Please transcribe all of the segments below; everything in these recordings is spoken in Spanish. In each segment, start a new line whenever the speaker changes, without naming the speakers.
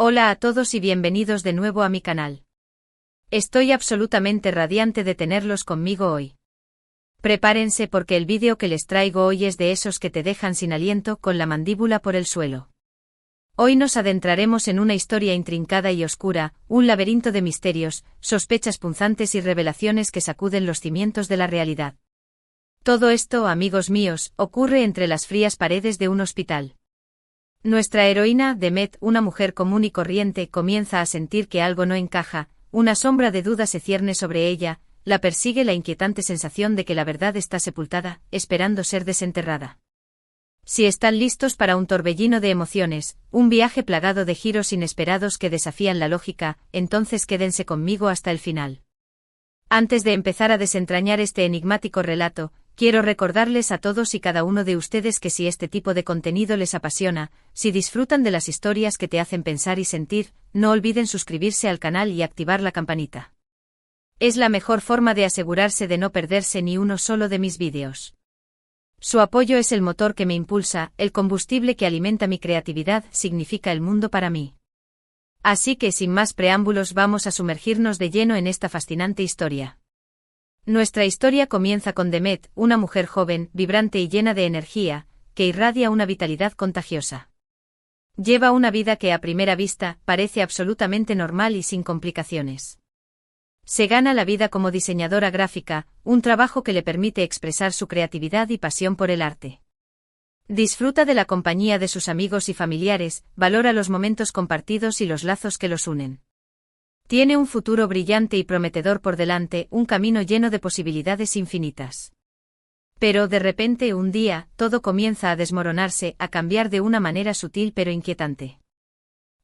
Hola a todos y bienvenidos de nuevo a mi canal. Estoy absolutamente radiante de tenerlos conmigo hoy. Prepárense porque el vídeo que les traigo hoy es de esos que te dejan sin aliento con la mandíbula por el suelo. Hoy nos adentraremos en una historia intrincada y oscura, un laberinto de misterios, sospechas punzantes y revelaciones que sacuden los cimientos de la realidad. Todo esto, amigos míos, ocurre entre las frías paredes de un hospital. Nuestra heroína, Demet, una mujer común y corriente, comienza a sentir que algo no encaja, una sombra de duda se cierne sobre ella, la persigue la inquietante sensación de que la verdad está sepultada, esperando ser desenterrada. Si están listos para un torbellino de emociones, un viaje plagado de giros inesperados que desafían la lógica, entonces quédense conmigo hasta el final. Antes de empezar a desentrañar este enigmático relato, quiero recordarles a todos y cada uno de ustedes que si este tipo de contenido les apasiona, si disfrutan de las historias que te hacen pensar y sentir, no olviden suscribirse al canal y activar la campanita. Es la mejor forma de asegurarse de no perderse ni uno solo de mis vídeos. Su apoyo es el motor que me impulsa, el combustible que alimenta mi creatividad, significa el mundo para mí. Así que sin más preámbulos vamos a sumergirnos de lleno en esta fascinante historia. Nuestra historia comienza con Demet, una mujer joven, vibrante y llena de energía, que irradia una vitalidad contagiosa. Lleva una vida que a primera vista parece absolutamente normal y sin complicaciones. Se gana la vida como diseñadora gráfica, un trabajo que le permite expresar su creatividad y pasión por el arte. Disfruta de la compañía de sus amigos y familiares, valora los momentos compartidos y los lazos que los unen. Tiene un futuro brillante y prometedor por delante, un camino lleno de posibilidades infinitas. Pero de repente un día, todo comienza a desmoronarse, a cambiar de una manera sutil pero inquietante.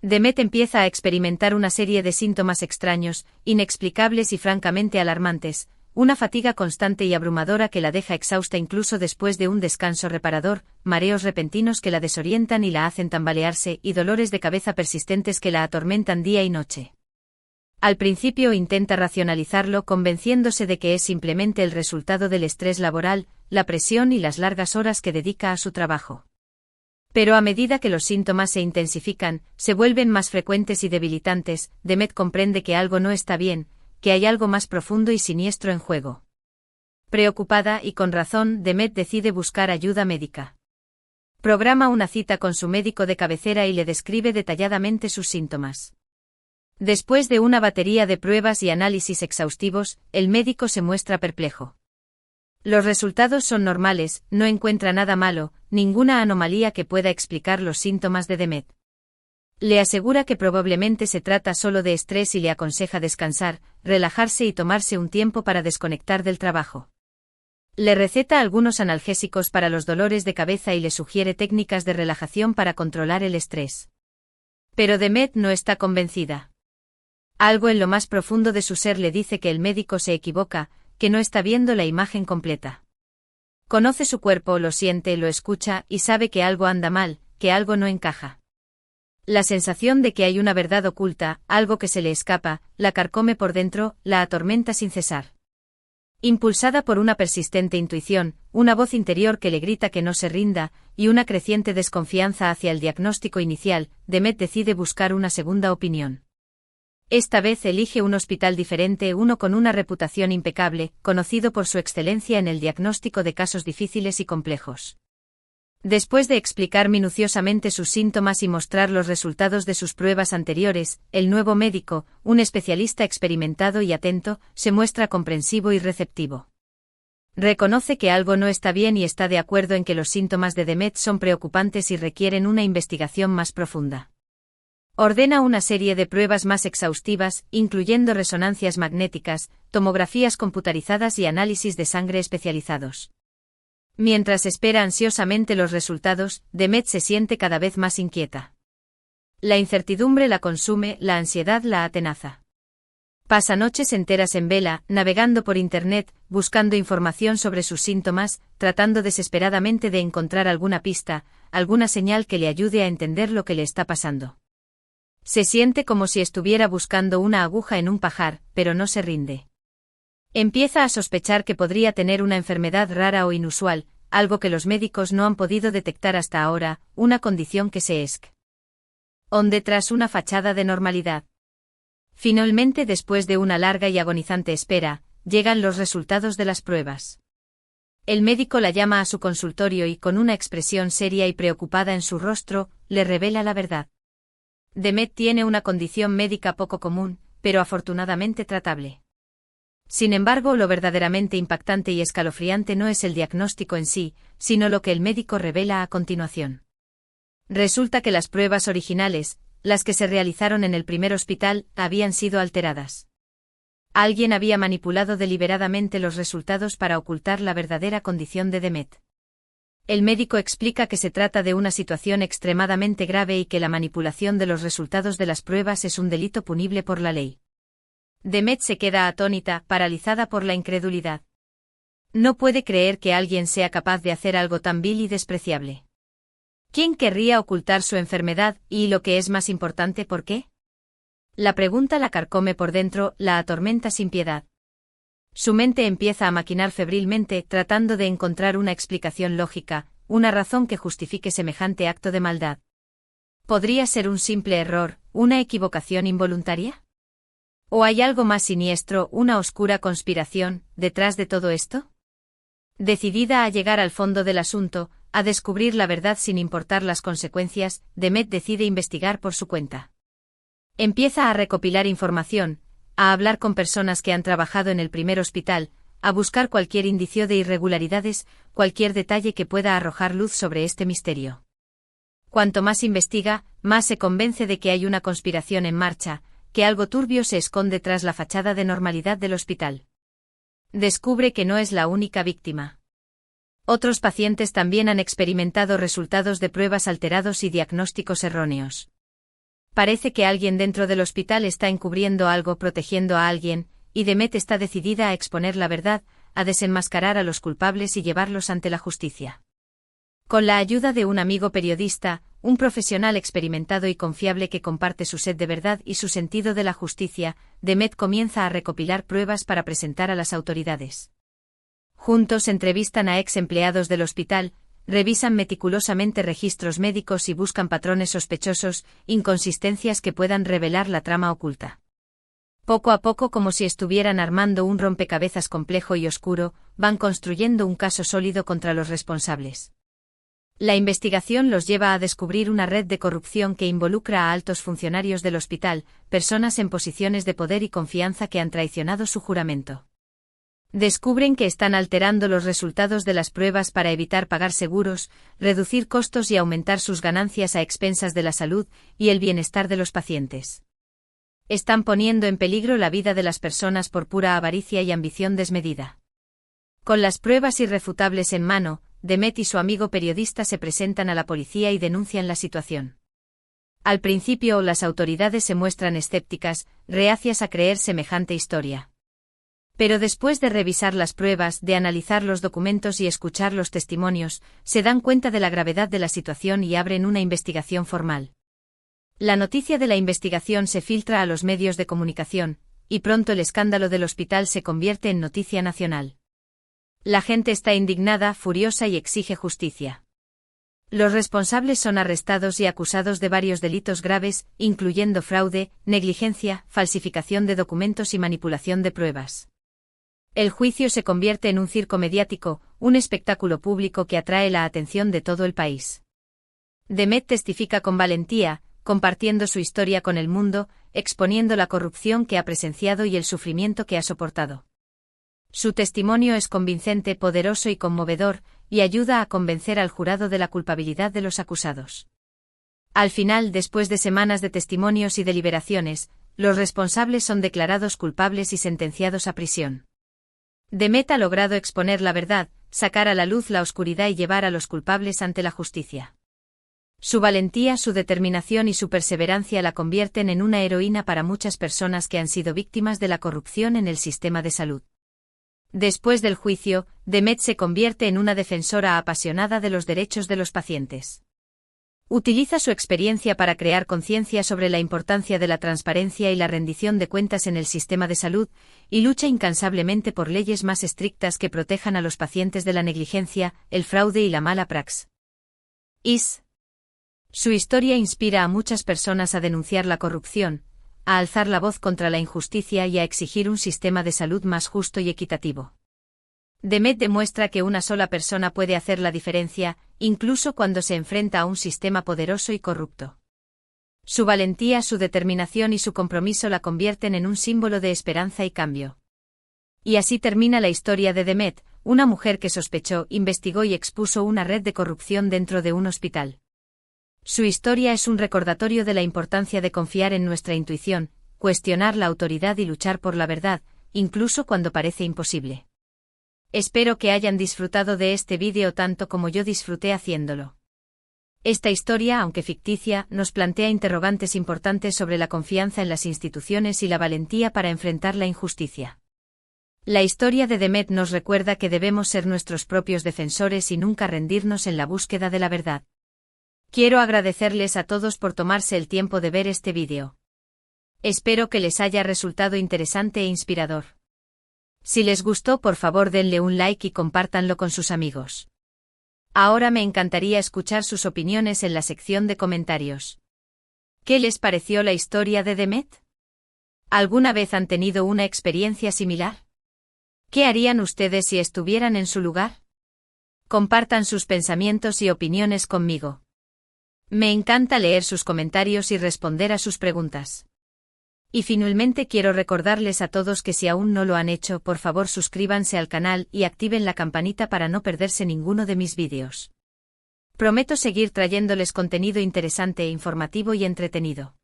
Demet empieza a experimentar una serie de síntomas extraños, inexplicables y francamente alarmantes, una fatiga constante y abrumadora que la deja exhausta incluso después de un descanso reparador, mareos repentinos que la desorientan y la hacen tambalearse y dolores de cabeza persistentes que la atormentan día y noche. Al principio intenta racionalizarlo convenciéndose de que es simplemente el resultado del estrés laboral, la presión y las largas horas que dedica a su trabajo. Pero a medida que los síntomas se intensifican, se vuelven más frecuentes y debilitantes, Demet comprende que algo no está bien, que hay algo más profundo y siniestro en juego. Preocupada y con razón, Demet decide buscar ayuda médica. Programa una cita con su médico de cabecera y le describe detalladamente sus síntomas. Después de una batería de pruebas y análisis exhaustivos, el médico se muestra perplejo. Los resultados son normales, no encuentra nada malo, ninguna anomalía que pueda explicar los síntomas de Demet. Le asegura que probablemente se trata solo de estrés y le aconseja descansar, relajarse y tomarse un tiempo para desconectar del trabajo. Le receta algunos analgésicos para los dolores de cabeza y le sugiere técnicas de relajación para controlar el estrés. Pero Demet no está convencida. Algo en lo más profundo de su ser le dice que el médico se equivoca, que no está viendo la imagen completa. Conoce su cuerpo, lo siente, lo escucha y sabe que algo anda mal, que algo no encaja. La sensación de que hay una verdad oculta, algo que se le escapa, la carcome por dentro, la atormenta sin cesar. Impulsada por una persistente intuición, una voz interior que le grita que no se rinda, y una creciente desconfianza hacia el diagnóstico inicial, Demet decide buscar una segunda opinión. Esta vez elige un hospital diferente, uno con una reputación impecable, conocido por su excelencia en el diagnóstico de casos difíciles y complejos. Después de explicar minuciosamente sus síntomas y mostrar los resultados de sus pruebas anteriores, el nuevo médico, un especialista experimentado y atento, se muestra comprensivo y receptivo. Reconoce que algo no está bien y está de acuerdo en que los síntomas de Demet son preocupantes y requieren una investigación más profunda. Ordena una serie de pruebas más exhaustivas, incluyendo resonancias magnéticas, tomografías computarizadas y análisis de sangre especializados. Mientras espera ansiosamente los resultados, Demet se siente cada vez más inquieta. La incertidumbre la consume, la ansiedad la atenaza. Pasa noches enteras en vela, navegando por Internet, buscando información sobre sus síntomas, tratando desesperadamente de encontrar alguna pista, alguna señal que le ayude a entender lo que le está pasando. Se siente como si estuviera buscando una aguja en un pajar, pero no se rinde. Empieza a sospechar que podría tener una enfermedad rara o inusual, algo que los médicos no han podido detectar hasta ahora, una condición que se onde tras una fachada de normalidad. Finalmente, después de una larga y agonizante espera, llegan los resultados de las pruebas. El médico la llama a su consultorio y con una expresión seria y preocupada en su rostro, le revela la verdad. Demet tiene una condición médica poco común, pero afortunadamente tratable. Sin embargo, lo verdaderamente impactante y escalofriante no es el diagnóstico en sí, sino lo que el médico revela a continuación. Resulta que las pruebas originales, las que se realizaron en el primer hospital, habían sido alteradas. Alguien había manipulado deliberadamente los resultados para ocultar la verdadera condición de Demet. El médico explica que se trata de una situación extremadamente grave y que la manipulación de los resultados de las pruebas es un delito punible por la ley. Demet se queda atónita, paralizada por la incredulidad. No puede creer que alguien sea capaz de hacer algo tan vil y despreciable. ¿Quién querría ocultar su enfermedad y, lo que es más importante, por qué? La pregunta la carcome por dentro, la atormenta sin piedad. Su mente empieza a maquinar febrilmente, tratando de encontrar una explicación lógica, una razón que justifique semejante acto de maldad. ¿Podría ser un simple error, una equivocación involuntaria? ¿O hay algo más siniestro, una oscura conspiración, detrás de todo esto? Decidida a llegar al fondo del asunto, a descubrir la verdad sin importar las consecuencias, Demet decide investigar por su cuenta. Empieza a recopilar información, a hablar con personas que han trabajado en el primer hospital, a buscar cualquier indicio de irregularidades, cualquier detalle que pueda arrojar luz sobre este misterio. Cuanto más investiga, más se convence de que hay una conspiración en marcha, que algo turbio se esconde tras la fachada de normalidad del hospital. Descubre que no es la única víctima. Otros pacientes también han experimentado resultados de pruebas alterados y diagnósticos erróneos. Parece que alguien dentro del hospital está encubriendo algo, protegiendo a alguien, y Demet está decidida a exponer la verdad, a desenmascarar a los culpables y llevarlos ante la justicia. Con la ayuda de un amigo periodista, un profesional experimentado y confiable que comparte su sed de verdad y su sentido de la justicia, Demet comienza a recopilar pruebas para presentar a las autoridades. Juntos entrevistan a ex empleados del hospital, revisan meticulosamente registros médicos y buscan patrones sospechosos, inconsistencias que puedan revelar la trama oculta. Poco a poco, como si estuvieran armando un rompecabezas complejo y oscuro, van construyendo un caso sólido contra los responsables. La investigación los lleva a descubrir una red de corrupción que involucra a altos funcionarios del hospital, personas en posiciones de poder y confianza que han traicionado su juramento. Descubren que están alterando los resultados de las pruebas para evitar pagar seguros, reducir costos y aumentar sus ganancias a expensas de la salud y el bienestar de los pacientes. Están poniendo en peligro la vida de las personas por pura avaricia y ambición desmedida. Con las pruebas irrefutables en mano, Demet y su amigo periodista se presentan a la policía y denuncian la situación. Al principio, las autoridades se muestran escépticas, reacias a creer semejante historia. Pero después de revisar las pruebas, de analizar los documentos y escuchar los testimonios, se dan cuenta de la gravedad de la situación y abren una investigación formal. La noticia de la investigación se filtra a los medios de comunicación, y pronto el escándalo del hospital se convierte en noticia nacional. La gente está indignada, furiosa y exige justicia. Los responsables son arrestados y acusados de varios delitos graves, incluyendo fraude, negligencia, falsificación de documentos y manipulación de pruebas. El juicio se convierte en un circo mediático, un espectáculo público que atrae la atención de todo el país. Demet testifica con valentía, compartiendo su historia con el mundo, exponiendo la corrupción que ha presenciado y el sufrimiento que ha soportado. Su testimonio es convincente, poderoso y conmovedor, y ayuda a convencer al jurado de la culpabilidad de los acusados. Al final, después de semanas de testimonios y deliberaciones, los responsables son declarados culpables y sentenciados a prisión. Demet ha logrado exponer la verdad, sacar a la luz la oscuridad y llevar a los culpables ante la justicia. Su valentía, su determinación y su perseverancia la convierten en una heroína para muchas personas que han sido víctimas de la corrupción en el sistema de salud. Después del juicio, Demet se convierte en una defensora apasionada de los derechos de los pacientes. Utiliza su experiencia para crear conciencia sobre la importancia de la transparencia y la rendición de cuentas en el sistema de salud, y lucha incansablemente por leyes más estrictas que protejan a los pacientes de la negligencia, el fraude y la mala praxis. Su historia inspira a muchas personas a denunciar la corrupción, a alzar la voz contra la injusticia y a exigir un sistema de salud más justo y equitativo. Demet demuestra que una sola persona puede hacer la diferencia, incluso cuando se enfrenta a un sistema poderoso y corrupto. Su valentía, su determinación y su compromiso la convierten en un símbolo de esperanza y cambio. Y así termina la historia de Demet, una mujer que sospechó, investigó y expuso una red de corrupción dentro de un hospital. Su historia es un recordatorio de la importancia de confiar en nuestra intuición, cuestionar la autoridad y luchar por la verdad, incluso cuando parece imposible. Espero que hayan disfrutado de este vídeo tanto como yo disfruté haciéndolo. Esta historia, aunque ficticia, nos plantea interrogantes importantes sobre la confianza en las instituciones y la valentía para enfrentar la injusticia. La historia de Demet nos recuerda que debemos ser nuestros propios defensores y nunca rendirnos en la búsqueda de la verdad. Quiero agradecerles a todos por tomarse el tiempo de ver este vídeo. Espero que les haya resultado interesante e inspirador. Si les gustó, por favor denle un like y compártanlo con sus amigos. Ahora me encantaría escuchar sus opiniones en la sección de comentarios. ¿Qué les pareció la historia de Demet? ¿Alguna vez han tenido una experiencia similar? ¿Qué harían ustedes si estuvieran en su lugar? Compartan sus pensamientos y opiniones conmigo. Me encanta leer sus comentarios y responder a sus preguntas. Y finalmente quiero recordarles a todos que si aún no lo han hecho, por favor suscríbanse al canal y activen la campanita para no perderse ninguno de mis vídeos. Prometo seguir trayéndoles contenido interesante, informativo y entretenido.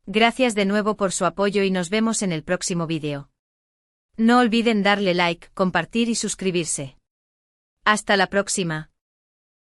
Gracias de nuevo por su apoyo y nos vemos en el próximo vídeo. No olviden darle like, compartir y suscribirse. Hasta la próxima.